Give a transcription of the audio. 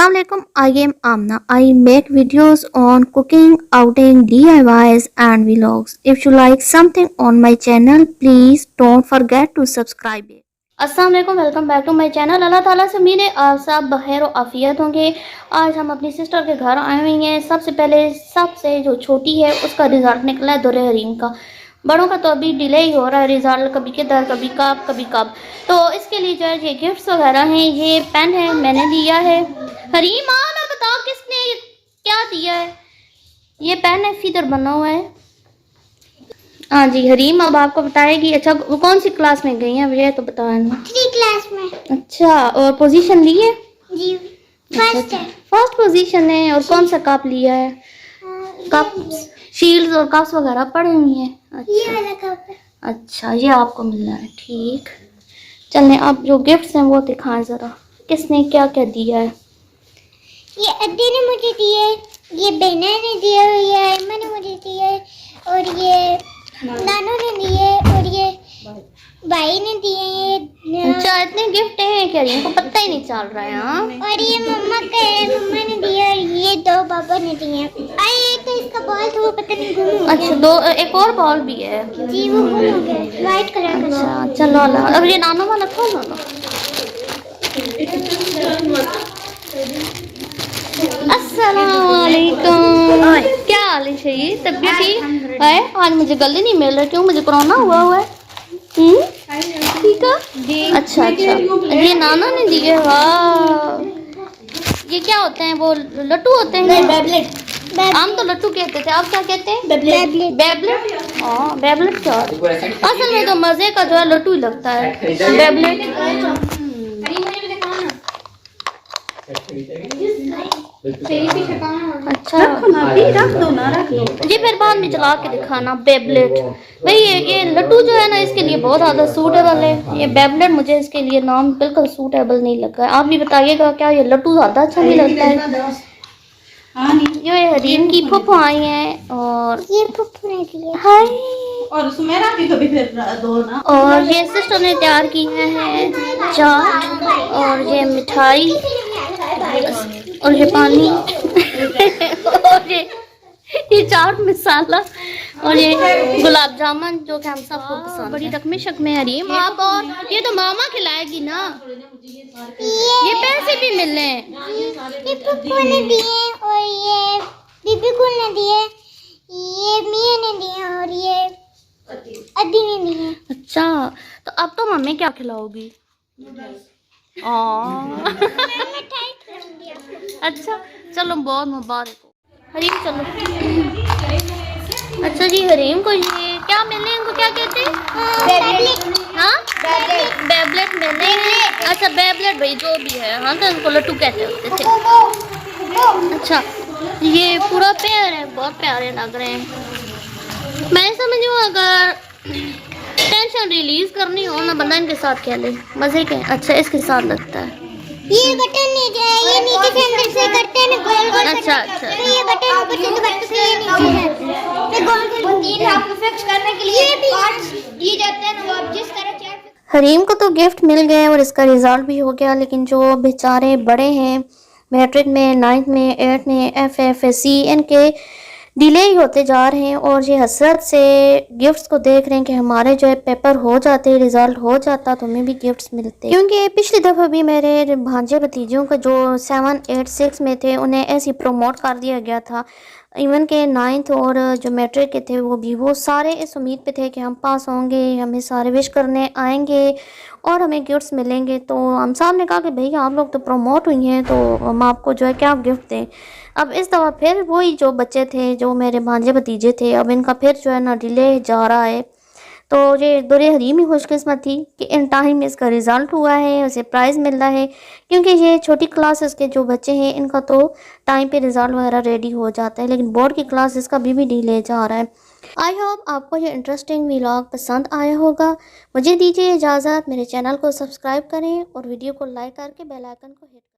Assalamualaikum, I am Amna. I make videos on cooking, outing, DIYs and vlogs. If you like something on my channel, please don't forget to subscribe it. अस्सलाम वालेकुम, welcome back to my channel. अल्लाह ताला से उम्मीद है आप सब बखैर और आफियत होंगे। आज हम अपनी सिस्टर के घर आए हुए हैं। सबसे पहले सबसे जो छोटी है उसका रिज़ल्ट निकला है दुर्रे हरीम का। बड़ों का तो अभी डिले ही हो रहा है रिज़ल्ट, कभी किधर कभी कब। तो इसके लिए जो है ये गिफ्ट्स वगैरह हैं। ये पेन है मैंने दिया है। हरीम ना बताओ किसने क्या दिया है। ये पेन है, फिदर बना हुआ है। हाँ जी, हरीम अब आपको बताएगी। अच्छा, वो कौन सी क्लास में गई हैं मुझे तो बताना। 3 क्लास में। अच्छा, और पोजीशन ली है? जी फर्स्ट है। फर्स्ट पोजीशन है। और कौन सा कप लिया है? कप, शील्ड्स और कप्स वगैरह पड़े हुए हैं। अच्छा, ये वाला कप है। अच्छा, ये आपको मिल रहा है। ठीक, चलें अब जो गिफ्ट्स हैं वो दिखाएं ज़रा, किसने क्या क्या दिया है। ये अद्दी ने मुझे दिए, ये बेना ने दिया, ये अयमन ने मुझे दिए, और ये नानू ने दिए, और ये भाई ने दिए। ये अच्छा, इतने गिफ्ट हैं क्या? इनको पता ही नहीं चल रहा है। हाँ, और ये मम्मा का है, मम्मा ने दिया, और ये 2 पापा ने दिए। एक तो इसका बॉल था वो पता नहीं गुम हो गया। अच्छा, दो एक और बॉल भी है जी वो गुम हो गया, वाइट कलर का। अच्छा चलो अल्लाह। अब ये नानो वाला खोलो ना। अस्सलामुअलैकुम, क्या हाल है? सही, तबीयत ठीक है? आज मुझे गले नहीं मिल रहा, क्यों? मुझे कोरोना हुआ है। ठीक है। अच्छा, ये नाना ने दिए। वाह, ये क्या होते हैं? वो लट्टू होते हैं? बेबलेट। हम तो लट्टू कहते थे, आप क्या कहते हैं? बेबलेट। हाँ, बेबलेट क्या होता है? असल में तो मजे का जो है लट्टू ही लगता है बेबलेट। अच्छा, रख दो ना, रख लो जी, फिर बाद में चला के दिखाना। बेबलेट भाई, ये लट्टू जो है ना इसके लिए बहुत ज़्यादा सूटेबल है। ये बेबलेट मुझे इसके लिए नाम बिल्कुल सूटेबल नहीं लगा है। आप भी बताइएगा, क्या ये लट्टू ज़्यादा अच्छा नहीं लगता है? ये हरीम की फुफ्फू आई हैं, और ये फुफ्फू ने दिया। हाय, और सुमेरा की कभी फिर दो ना। और ये सिस्टर ने तैयार की है चाट, और ये मिठाई, और ये पानी और ये चाट मसाला, और ये गुलाब जामुन जो कि हम सबको पसंद। बड़ी रकम शक में हरीम आप, और ये तो मामा खिलाएगी ना। ये पैसे भी मिले हैं। ये पप्पू ने दिए, और ये बीबी को ने दिए, ये मियां ने दिए, और ये अद्दी ने दिए। अच्छा, तो अब तो मम्मी क्या खिलाओगी? अच्छा चलो, बहुत मुबारक हो हरीम। चलो, अच्छा जी, हरीम को ये क्या मिले? इनको क्या कहते हैं? हाँ, बेबलेट मिले हैं। अच्छा, बेबलेट भाई जो भी है, हाँ तो इनको लट्टू कहते होते थे। अच्छा, ये पूरा पेयर है, बहुत प्यारे लग रहे हैं। मैं समझूँ अगर टेंशन रिलीज करनी हो ना, बंदा इनके साथ खेले, मजे के। अच्छा, इसके साथ लगता है ये बटन ये नीचे से अंदर से करते हैं ना, गोल। अच्छा, तो ये बटन ऊपर से दबाते हैं, ये नीचे से फिर गोल 3 आपको फिक्स करने के लिए पार्ट्स दिए जाते हैं ना, वो आप जिस तरह चाहे। हरीम को तो गिफ्ट मिल गए और इसका रिजल्ट भी हो गया, लेकिन जो बेचारे बड़े हैं मैट्रिक में, 9th में, 8th में, FFSC, इनके डिले ही होते जा रहे हैं। और ये हसरत से गिफ्ट्स को देख रहे हैं कि हमारे जो है पेपर हो जाते, रिज़ल्ट हो जाता तो हमें भी गिफ्ट्स मिलते। क्योंकि पिछली दफ़ा भी मेरे भांजे भतीजों का जो 7, 8, 6 में थे, उन्हें ऐसे प्रमोट कर दिया गया था। इवन के 9th और जो मैट्रिक के थे वो भी, वो सारे इस उम्मीद पे थे कि हम पास होंगे, हमें सारे विश करने आएंगे और हमें गिफ्ट्स मिलेंगे। तो हम साहब ने कहा कि भैया आप लोग तो प्रमोट हुई हैं, तो हम आपको जो है क्या गिफ्ट दें। अब इस दफ़ा फिर वही जो बच्चे थे, जो मेरे भांजे भतीजे थे, अब इनका फिर जो है ना डिले जा रहा है। तो ये दुर्रे हरीम ही खुशकिस्मत थी कि इन टाइम इसका रिज़ल्ट हुआ है, उसे प्राइज़ मिल रहा है। क्योंकि ये छोटी क्लासेस के जो बच्चे हैं इनका तो टाइम पे रिज़ल्ट वगैरह रेडी हो जाता है, लेकिन बोर्ड की क्लासेस का भी डिले जा रहा है। आई होप आपको ये इंटरेस्टिंग व्लॉग पसंद आया होगा। मुझे दीजिए इजाज़त, मेरे चैनल को सब्सक्राइब करें और वीडियो को लाइक करके बेल आइकन को हिट